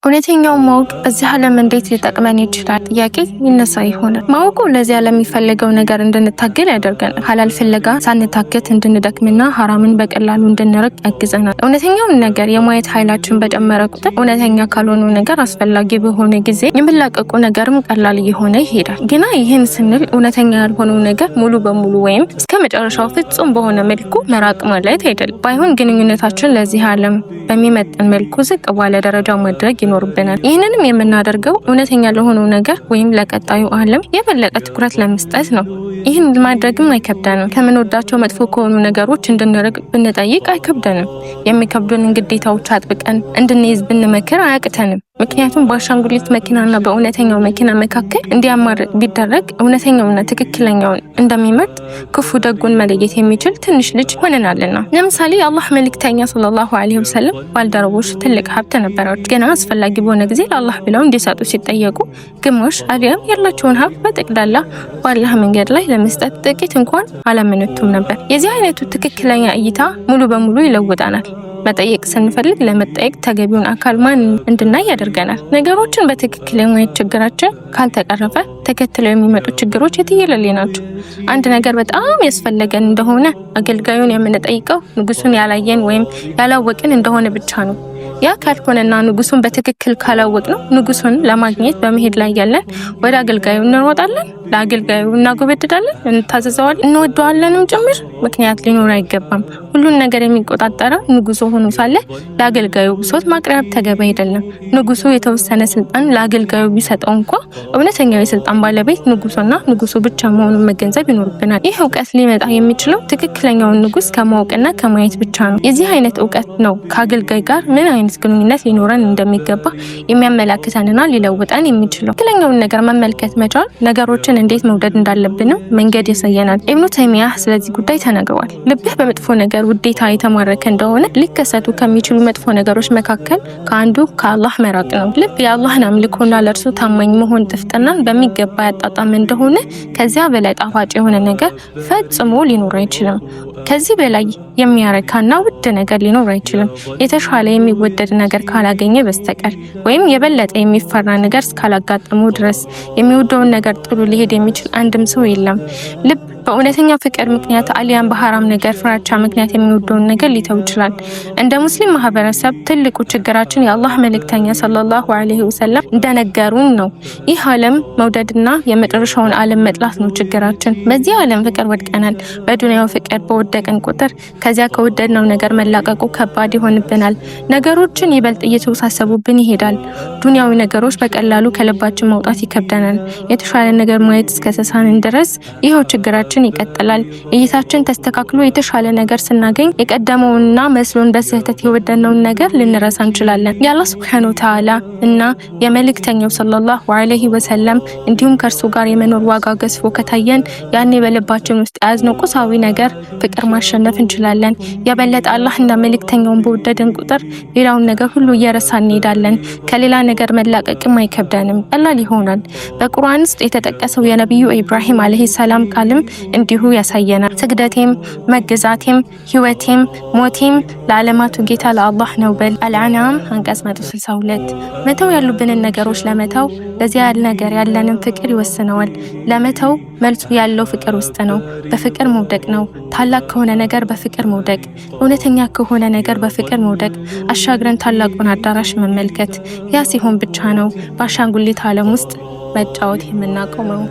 እውነተኛው ማወቅ በዚህ ዓለም እንዴት ሊጠቅመን ይችላል? ጥያቄ ይነሳ ይሆናል። ማወቁ ለዚህ ዓለም የሚፈልገው ነገር እንድንታገል ያደርገናል። ሐላል ፍለጋ ሳንታከት እንድንደክምና ሐራምን በቀላሉ እንድንርቅ ያግዘናል። እውነተኛውን ነገር የማየት ኃይላችን በጨመረ ቁጥር እውነተኛ ካልሆኑ ነገር አስፈላጊ በሆነ ጊዜ የሚላቀቁ ነገርም ቀላል እየሆነ ይሄዳል። ግና ይህን ስንል እውነተኛ ያልሆነው ነገር ሙሉ በሙሉ ወይም እስከ መጨረሻው ፍጹም በሆነ መልኩ መራቅ ማለት አይደለም። ባይሆን ግንኙነታችን ለዚህ ዓለም በሚመጥን መልኩ ዝቅ ባለ ደረጃ ማድረግ ይኖርብናል። ይህንንም የምናደርገው እውነተኛ ለሆነው ነገር ወይም ለቀጣዩ ዓለም የበለጠ ትኩረት ለመስጠት ነው። ይህን ማድረግም አይከብደንም። ከምንወዳቸው መጥፎ ከሆኑ ነገሮች እንድንርቅ ብንጠይቅ አይከብደንም። የሚከብዱንን ግዴታዎች አጥብቀን እንድንይዝ ብንመክር አያቅተንም። ምክንያቱም በአሻንጉሊት መኪናና በእውነተኛው መኪና መካከል እንዲያማርጥ ቢደረግ እውነተኛውና ትክክለኛውን እንደሚመርጥ ክፉ ደጉን መለየት የሚችል ትንሽ ልጅ ሆነናልና። ለምሳሌ የአላህ መልእክተኛ ሰለላሁ ዐለይሂ ወሰለም ባልደረቦች ትልቅ ሀብት ነበራቸው። ገና አስፈላጊ በሆነ ጊዜ ለአላህ ብለው እንዲሰጡ ሲጠየቁ ግማሽ አሊያም ያላቸውን ሀብት በጠቅላላ በአላህ መንገድ ላይ ለመስጠት ጥቂት እንኳን አላመነቱም ነበር። የዚህ አይነቱ ትክክለኛ እይታ ሙሉ በሙሉ ይለውጠናል። መጠየቅ ስንፈልግ ለመጠየቅ ተገቢውን አካል ማን እንድናይ ያደርገናል። ነገሮችን በትክክል የማየት ችግራችን ካልተቀረፈ ተከትለው የሚመጡ ችግሮች የትየለሌ ናቸው። አንድ ነገር በጣም ያስፈልገን እንደሆነ አገልጋዩን የምንጠይቀው ንጉሱን ያላየን ወይም ያላወቅን እንደሆነ ብቻ ነው። ያ ካልሆነና ንጉሱን በትክክል ካላወቅ ነው ንጉሱን ለማግኘት በመሄድ ላይ ያለን ወደ አገልጋዩ እንሮጣለን፣ ለአገልጋዩ እናጎበድዳለን፣ እንታዘዘዋለን፣ እንወደዋለንም ጭምር። ምክንያት ሊኖር አይገባም። ሁሉን ነገር የሚቆጣጠረው ንጉሱ ሆኖ ሳለ ለአገልጋዩ ብሶት ማቅረብ ተገቢ አይደለም። ንጉሱ የተወሰነ ስልጣን ለአገልጋዩ ቢሰጠው እንኳ እውነተኛው የስልጣን ባለቤት ንጉሱና ንጉሱ ብቻ መሆኑን መገንዘብ ይኖርብናል። ይህ እውቀት ሊመጣ የሚችለው ትክክለኛውን ንጉስ ከማወቅና ከማየት ብቻ ነው። የዚህ አይነት እውቀት ነው ከአገልጋይ ጋር ምን አይነት ግንኙነት ሊኖረን እንደሚገባ የሚያመላክተንና ሊለውጠን የሚችለው። ትክክለኛውን ነገር መመልከት መቻል ነገሮችን እንዴት መውደድ እንዳለብንም መንገድ ያሳየናል። ኢብኑ ተይሚያህ ስለዚህ ጉዳይ ተናግረዋል። ልብህ በመጥፎ ነገር ውዴታ የተማረከ እንደሆነ ሊከሰቱ ከሚችሉ መጥፎ ነገሮች መካከል ከአንዱ ከአላህ መራቅ ነው። ልብ የአላህን አምልኮና ለእርሱ ታማኝ መሆን ጥፍጥናን በሚገባ ያጣጣም እንደሆነ ከዚያ በላይ ጣፋጭ የሆነ ነገር ፈጽሞ ሊኖር አይችልም። ከዚህ በላይ የሚያረካና ውድ ነገር ሊኖር አይችልም። የተሻለ የሚወደድ ነገር ካላገኘ በስተቀር ወይም የበለጠ የሚፈራ ነገር እስካላጋጠመው ድረስ የሚወደውን ነገር ጥሎ ሊሄድ የሚችል አንድም ሰው የለም። ልብ በእውነተኛ ፍቅር ምክንያት አሊያም በሐራም ነገር ፍራቻ ምክንያት የሚወደውን ነገር ሊተው ይችላል። እንደ ሙስሊም ማህበረሰብ ትልቁ ችግራችን የአላህ መልእክተኛ ሰለላሁ ዐለይሂ ወሰለም እንደነገሩን ነው። ይህ ዓለም መውደድና የመጨረሻውን ዓለም መጥላት ነው ችግራችን። በዚህ ዓለም ፍቅር ወድቀናል። በዱንያው ፍቅር በወደቀን ቁጥር ከዚያ ከወደድነው ነገር መላቀቁ ከባድ ይሆንብናል። ነገሮችን ይበልጥ እየተወሳሰቡብን ይሄዳል። ዱንያዊ ነገሮች በቀላሉ ከልባችን ማውጣት ይከብደናል። የተሻለ ነገር ማየት እስከተሳንን ድረስ ይኸው ችግራችን ይቀጥላል። እይታችን ተስተካክሎ የተሻለ ነገር ስናገኝ የቀደመውንና መስሎን በስህተት የወደድነውን ነገር ልንረሳ እንችላለን። የአላህ ሱብሓነሁ ወተዓላ እና የመልእክተኛው ሰለላሁ ዐለይሂ ወሰለም እንዲሁም ከእርሱ ጋር የመኖር ዋጋ ገዝፎ ከታየን ያኔ በልባችን ውስጥ የያዝነው ቁሳዊ ነገር ፍቅር ማሸነፍ እንችላለን። የበለጠ አላህና መልእክተኛውን በወደድን ቁጥር ሌላውን ነገር ሁሉ እየረሳን እንሄዳለን። ከሌላ ነገር መላቀቅም አይከብደንም፣ ቀላል ይሆናል። በቁርአን ውስጥ የተጠቀሰው የነቢዩ ኢብራሂም አለይሂ ሰላም ቃልም እንዲሁ ያሳየናል። ስግደቴም መገዛቴም ህይወቴም ሞቴም ለዓለማቱ ጌታ ለአላህ ነው በል። አልአንዓም አንቀጽ 162። መተው ያሉብንን ነገሮች ለመተው በዚያ ነገር ያለንን ፍቅር ይወስነዋል። ለመተው መልሱ ያለው ፍቅር ውስጥ ነው። በፍቅር መውደቅ ነው። ታላቅ ከሆነ ነገር በፍቅር መውደቅ፣ እውነተኛ ከሆነ ነገር በፍቅር መውደቅ፣ አሻግረን ታላቁን አዳራሽ መመልከት። ያ ሲሆን ብቻ ነው በአሻንጉሊት ዓለም ውስጥ መጫወት የምናቆመው።